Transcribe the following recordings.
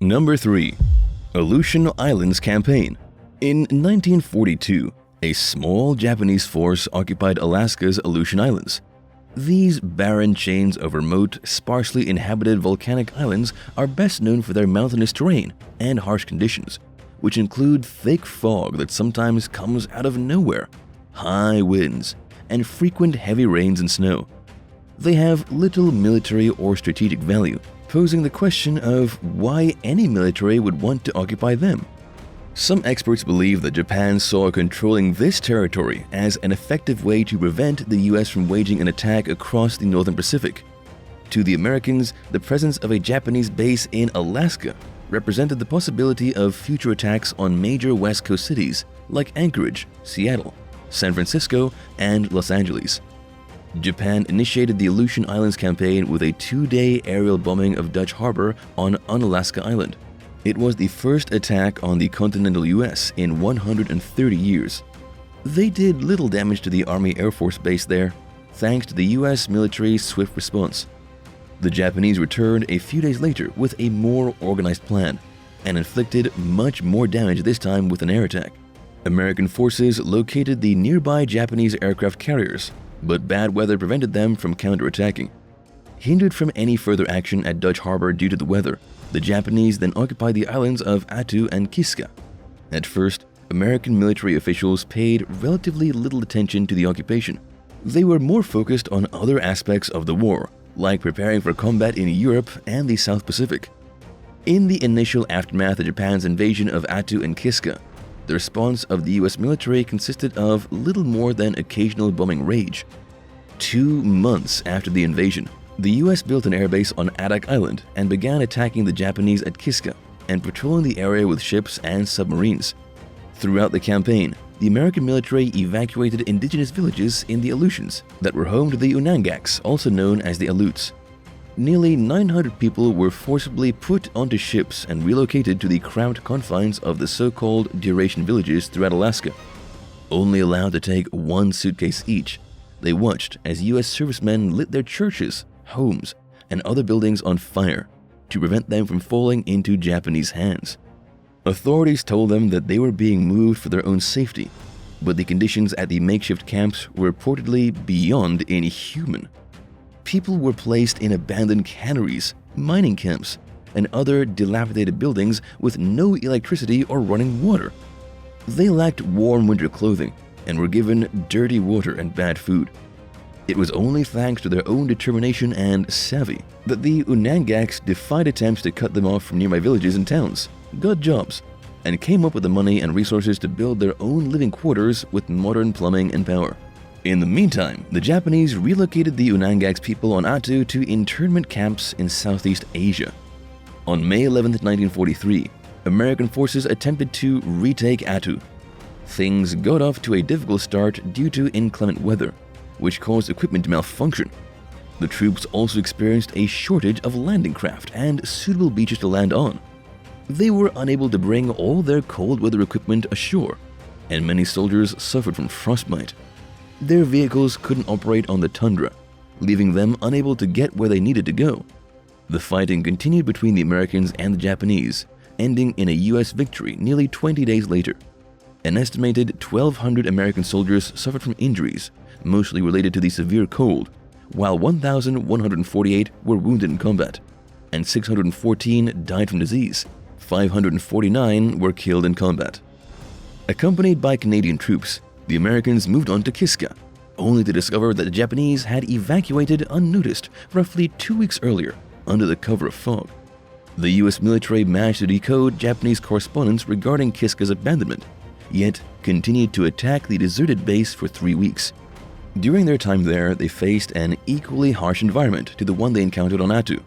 Number 3. Aleutian Islands Campaign. In 1942, a small Japanese force occupied Alaska's Aleutian Islands. These barren chains of remote, sparsely inhabited volcanic islands are best known for their mountainous terrain and harsh conditions, which include thick fog that sometimes comes out of nowhere, high winds, and frequent heavy rains and snow. They have little military or strategic value, posing the question of why any military would want to occupy them. Some experts believe that Japan saw controlling this territory as an effective way to prevent the US from waging an attack across the Northern Pacific. To the Americans, the presence of a Japanese base in Alaska represented the possibility of future attacks on major West Coast cities like Anchorage, Seattle, San Francisco, and Los Angeles. Japan initiated the Aleutian Islands campaign with a 2-day aerial bombing of Dutch Harbor on Unalaska Island. It was the first attack on the continental US in 130 years. They did little damage to the Army Air Force base there, thanks to the US military's swift response. The Japanese returned a few days later with a more organized plan and inflicted much more damage, this time with an air attack. American forces located the nearby Japanese aircraft carriers, but bad weather prevented them from counterattacking. Hindered from any further action at Dutch Harbor due to the weather, the Japanese then occupied the islands of Attu and Kiska. At first, American military officials paid relatively little attention to the occupation. They were more focused on other aspects of the war, like preparing for combat in Europe and the South Pacific. In the initial aftermath of Japan's invasion of Attu and Kiska, the response of the US military consisted of little more than occasional bombing rage. 2 months after the invasion, the US built an airbase on Adak Island and began attacking the Japanese at Kiska and patrolling the area with ships and submarines. Throughout the campaign, the American military evacuated indigenous villages in the Aleutians that were home to the Unangaks, also known as the Aleuts. Nearly 900 people were forcibly put onto ships and relocated to the cramped confines of the so-called duration villages throughout Alaska. Only allowed to take 1 suitcase each, they watched as US servicemen lit their churches, homes, and other buildings on fire to prevent them from falling into Japanese hands. Authorities told them that they were being moved for their own safety, but the conditions at the makeshift camps were reportedly beyond inhuman. People were placed in abandoned canneries, mining camps, and other dilapidated buildings with no electricity or running water. They lacked warm winter clothing and were given dirty water and bad food. It was only thanks to their own determination and savvy that the Unangaks defied attempts to cut them off from nearby villages and towns, got jobs, and came up with the money and resources to build their own living quarters with modern plumbing and power. In the meantime, the Japanese relocated the Unangaks people on Attu to internment camps in Southeast Asia. On May 11, 1943, American forces attempted to retake Attu. Things got off to a difficult start due to inclement weather, which caused equipment to malfunction. The troops also experienced a shortage of landing craft and suitable beaches to land on. They were unable to bring all their cold weather equipment ashore, and many soldiers suffered from frostbite. Their vehicles couldn't operate on the tundra, leaving them unable to get where they needed to go. The fighting continued between the Americans and the Japanese, ending in a US victory nearly 20 days later. An estimated 1,200 American soldiers suffered from injuries, mostly related to the severe cold, while 1,148 were wounded in combat, and 614 died from disease. 549 were killed in combat. Accompanied by Canadian troops, the Americans moved on to Kiska, only to discover that the Japanese had evacuated unnoticed roughly 2 weeks earlier under the cover of fog. The US military managed to decode Japanese correspondence regarding Kiska's abandonment, yet continued to attack the deserted base for 3 weeks. During their time there, they faced an equally harsh environment to the one they encountered on Attu.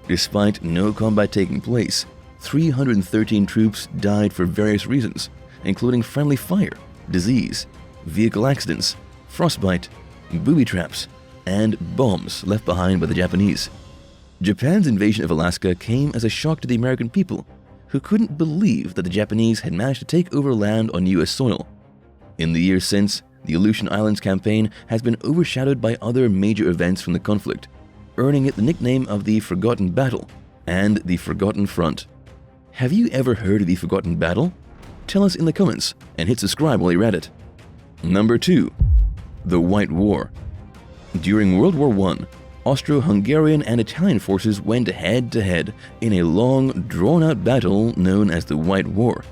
Despite no combat taking place, 313 troops died for various reasons, including friendly fire, disease, vehicle accidents, frostbite, booby traps, and bombs left behind by the Japanese. Japan's invasion of Alaska came as a shock to the American people, who couldn't believe that the Japanese had managed to take over land on US soil. In the years since, the Aleutian Islands campaign has been overshadowed by other major events from the conflict, earning it the nickname of the Forgotten Battle and the Forgotten Front. Have you ever heard of the forgotten battle? Tell us in the comments and hit subscribe while you're at it. Number 2. The White War. During World War I, Austro-Hungarian and Italian forces went head-to-head in a long, drawn-out battle known as the White War.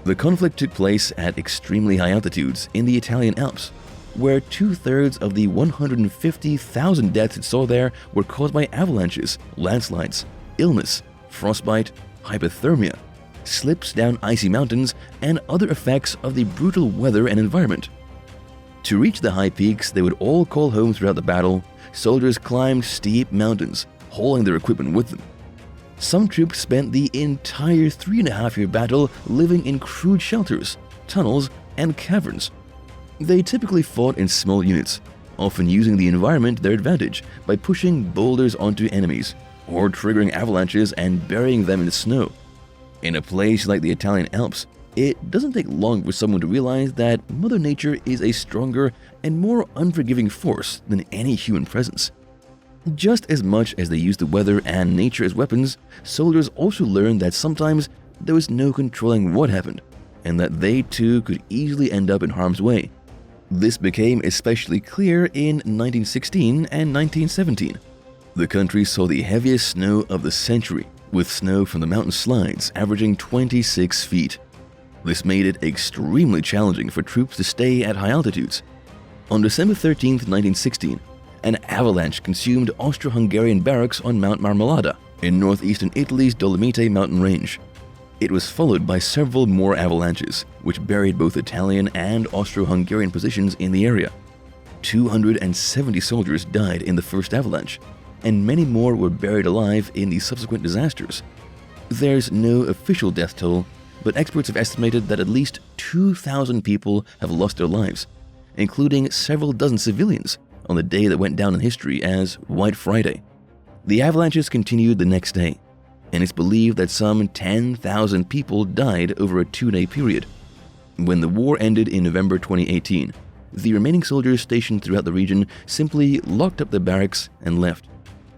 The conflict took place at extremely high altitudes in the Italian Alps, where 2/3 of the 150,000 deaths it saw there were caused by avalanches, landslides, illness, frostbite, hypothermia, slips down icy mountains, and other effects of the brutal weather and environment. To reach the high peaks they would all call home throughout the battle, soldiers climbed steep mountains, hauling their equipment with them. Some troops spent the entire 3.5-year battle living in crude shelters, tunnels, and caverns. They typically fought in small units, often using the environment to their advantage by pushing boulders onto enemies, or triggering avalanches and burying them in the snow. In a place like the Italian Alps, it doesn't take long for someone to realize that Mother Nature is a stronger and more unforgiving force than any human presence. Just as much as they used the weather and nature as weapons, soldiers also learned that sometimes there was no controlling what happened, and that they too could easily end up in harm's way. This became especially clear in 1916 and 1917. The country saw the heaviest snow of the century, with snow from the mountain slides averaging 26 feet. This made it extremely challenging for troops to stay at high altitudes. On December 13, 1916, an avalanche consumed Austro-Hungarian barracks on Mount Marmolada in northeastern Italy's Dolomite mountain range. It was followed by several more avalanches, which buried both Italian and Austro-Hungarian positions in the area. 270 soldiers died in the first avalanche, and many more were buried alive in the subsequent disasters. There's no official death toll, but experts have estimated that at least 2,000 people have lost their lives, including several dozen civilians, on the day that went down in history as White Friday. The avalanches continued the next day, and it's believed that some 10,000 people died over a 2-day period. When the war ended in November 2018, the remaining soldiers stationed throughout the region simply locked up their barracks and left,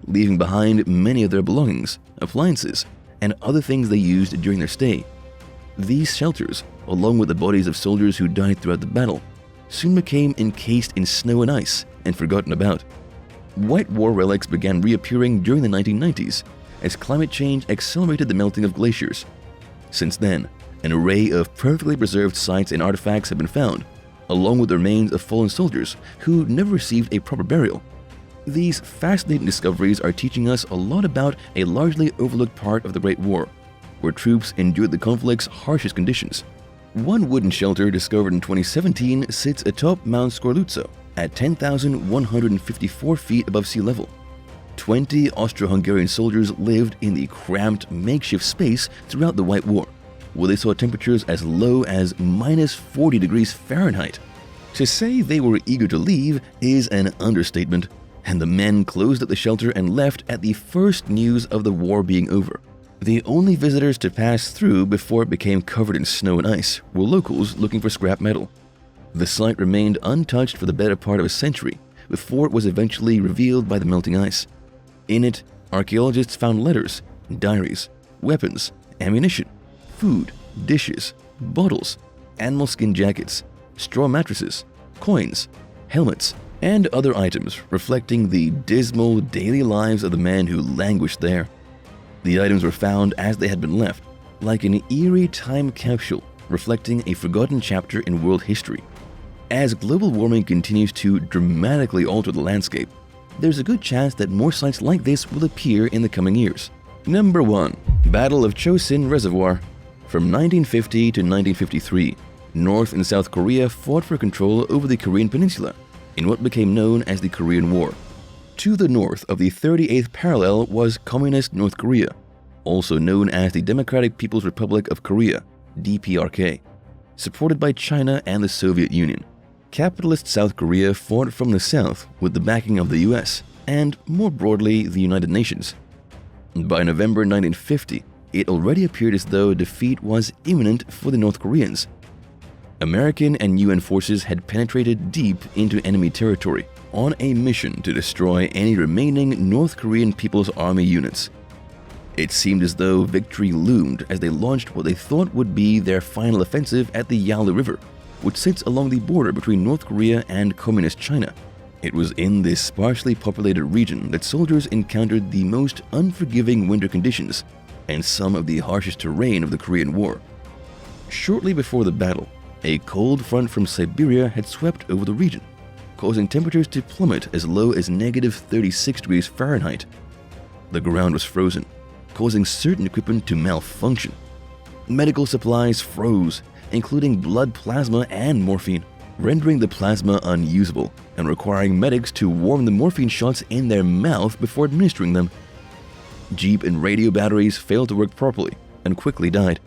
leaving behind many of their belongings, appliances, and other things they used during their stay. These shelters, along with the bodies of soldiers who died throughout the battle, soon became encased in snow and ice and forgotten about. White War relics began reappearing during the 1990s as climate change accelerated the melting of glaciers. Since then, an array of perfectly preserved sites and artifacts have been found, along with the remains of fallen soldiers who never received a proper burial. These fascinating discoveries are teaching us a lot about a largely overlooked part of the Great War, where troops endured the conflict's harshest conditions. One wooden shelter discovered in 2017 sits atop Mount Scorluzzo at 10,154 feet above sea level. 20 Austro-Hungarian soldiers lived in the cramped, makeshift space throughout the White War, where they saw temperatures as low as minus 40 degrees Fahrenheit. To say they were eager to leave is an understatement, and the men closed up the shelter and left at the first news of the war being over. The only visitors to pass through before it became covered in snow and ice were locals looking for scrap metal. The site remained untouched for the better part of a century before it was eventually revealed by the melting ice. In it, archaeologists found letters, diaries, weapons, ammunition, food, dishes, bottles, animal skin jackets, straw mattresses, coins, helmets, and other items reflecting the dismal daily lives of the men who languished there. The items were found as they had been left, like an eerie time capsule reflecting a forgotten chapter in world history. As global warming continues to dramatically alter the landscape, there's a good chance that more sites like this will appear in the coming years. Number 1. Battle of Chosun Reservoir. From 1950 to 1953, North and South Korea fought for control over the Korean peninsula in what became known as the Korean War. To the north of the 38th parallel was Communist North Korea, also known as the Democratic People's Republic of Korea, DPRK, supported by China and the Soviet Union. Capitalist South Korea fought from the south with the backing of the US and, more broadly, the United Nations. By November 1950, it already appeared as though defeat was imminent for the North Koreans. American and UN forces had penetrated deep into enemy territory on a mission to destroy any remaining North Korean People's Army units. It seemed as though victory loomed as they launched what they thought would be their final offensive at the Yalu River, which sits along the border between North Korea and Communist China. It was in this sparsely populated region that soldiers encountered the most unforgiving winter conditions and some of the harshest terrain of the Korean War. Shortly before the battle, a cold front from Siberia had swept over the region, causing temperatures to plummet as low as -36 degrees Fahrenheit. The ground was frozen, causing certain equipment to malfunction. Medical supplies froze, including blood plasma and morphine, rendering the plasma unusable and requiring medics to warm the morphine shots in their mouth before administering them. Jeep and radio batteries failed to work properly and quickly died,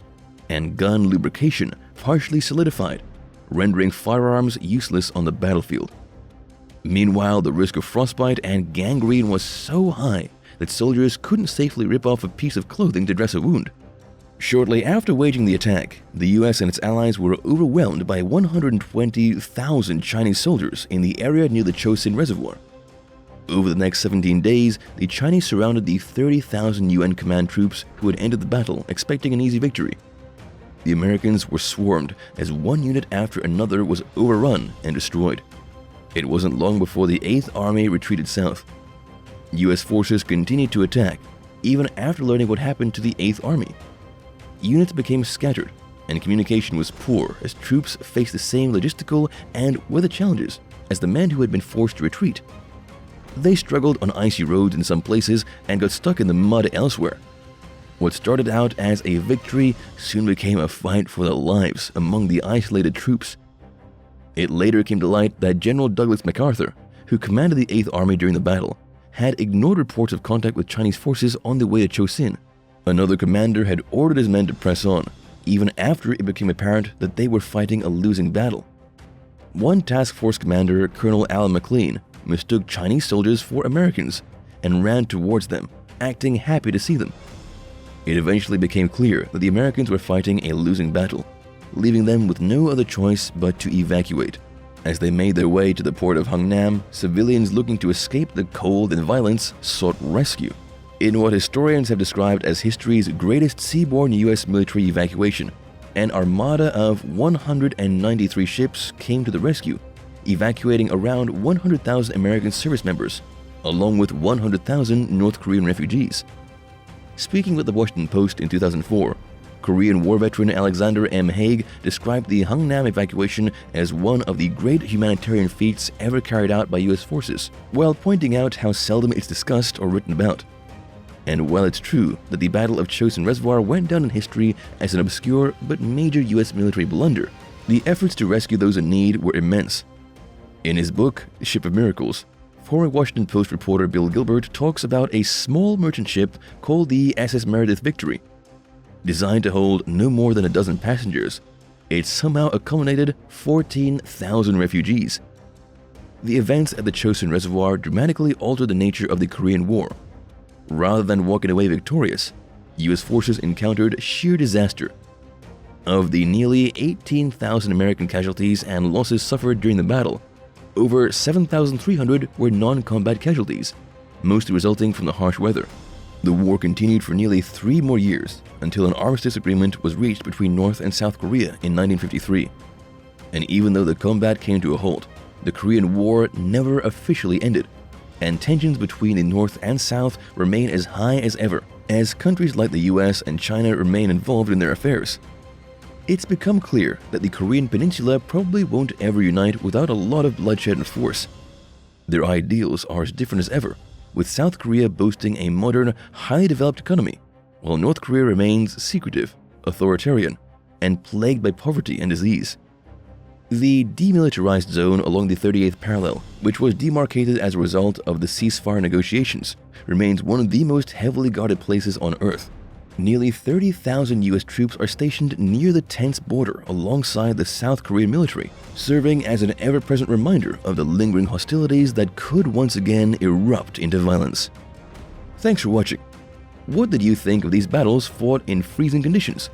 and gun lubrication partially solidified, rendering firearms useless on the battlefield. Meanwhile, the risk of frostbite and gangrene was so high that soldiers couldn't safely rip off a piece of clothing to dress a wound. Shortly after waging the attack, the US and its allies were overwhelmed by 120,000 Chinese soldiers in the area near the Chosun Reservoir. Over the next 17 days, the Chinese surrounded the 30,000 UN command troops who had entered the battle expecting an easy victory. The Americans were swarmed as one unit after another was overrun and destroyed. It wasn't long before the 8th Army retreated south. US forces continued to attack, even after learning what happened to the 8th Army. Units became scattered, and communication was poor as troops faced the same logistical and weather challenges as the men who had been forced to retreat. They struggled on icy roads in some places and got stuck in the mud elsewhere. What started out as a victory soon became a fight for their lives among the isolated troops. It later came to light that General Douglas MacArthur, who commanded the 8th Army during the battle, had ignored reports of contact with Chinese forces on the way to Chosun. Another commander had ordered his men to press on, even after it became apparent that they were fighting a losing battle. One task force commander, Colonel Alan McLean, mistook Chinese soldiers for Americans and ran towards them, acting happy to see them. It eventually became clear that the Americans were fighting a losing battle, leaving them with no other choice but to evacuate. As they made their way to the port of Hungnam, civilians looking to escape the cold and violence sought rescue. In what historians have described as history's greatest seaborne US military evacuation, an armada of 193 ships came to the rescue, evacuating around 100,000 American service members, along with 100,000 North Korean refugees. Speaking with the Washington Post in 2004, Korean War veteran Alexander M. Haig described the Hungnam evacuation as one of the great humanitarian feats ever carried out by US forces, while pointing out how seldom it's discussed or written about. And while it's true that the Battle of Chosun Reservoir went down in history as an obscure but major US military blunder, the efforts to rescue those in need were immense. In his book, Ship of Miracles, former Washington Post reporter Bill Gilbert talks about a small merchant ship called the SS Meredith Victory. Designed to hold no more than a dozen passengers, it somehow accommodated 14,000 refugees. The events at the Chosun Reservoir dramatically altered the nature of the Korean War. Rather than walking away victorious, US forces encountered sheer disaster. Of the nearly 18,000 American casualties and losses suffered during the battle, over 7,300 were non-combat casualties, mostly resulting from the harsh weather. The war continued for nearly 3 more years until an armistice agreement was reached between North and South Korea in 1953. And even though the combat came to a halt, the Korean War never officially ended, and tensions between the North and South remain as high as ever, as countries like the US and China remain involved in their affairs. It's become clear that the Korean Peninsula probably won't ever unite without a lot of bloodshed and force. Their ideals are as different as ever, with South Korea boasting a modern, highly developed economy, while North Korea remains secretive, authoritarian, and plagued by poverty and disease. The demilitarized zone along the 38th parallel, which was demarcated as a result of the ceasefire negotiations, remains one of the most heavily guarded places on Earth. Nearly 30,000 US troops are stationed near the tense border alongside the South Korean military, serving as an ever-present reminder of the lingering hostilities that could once again erupt into violence. Thanks for watching. What did you think of these battles fought in freezing conditions?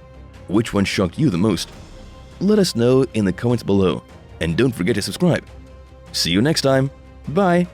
Which one shocked you the most? Let us know in the comments below, and don't forget to subscribe. See you next time. Bye!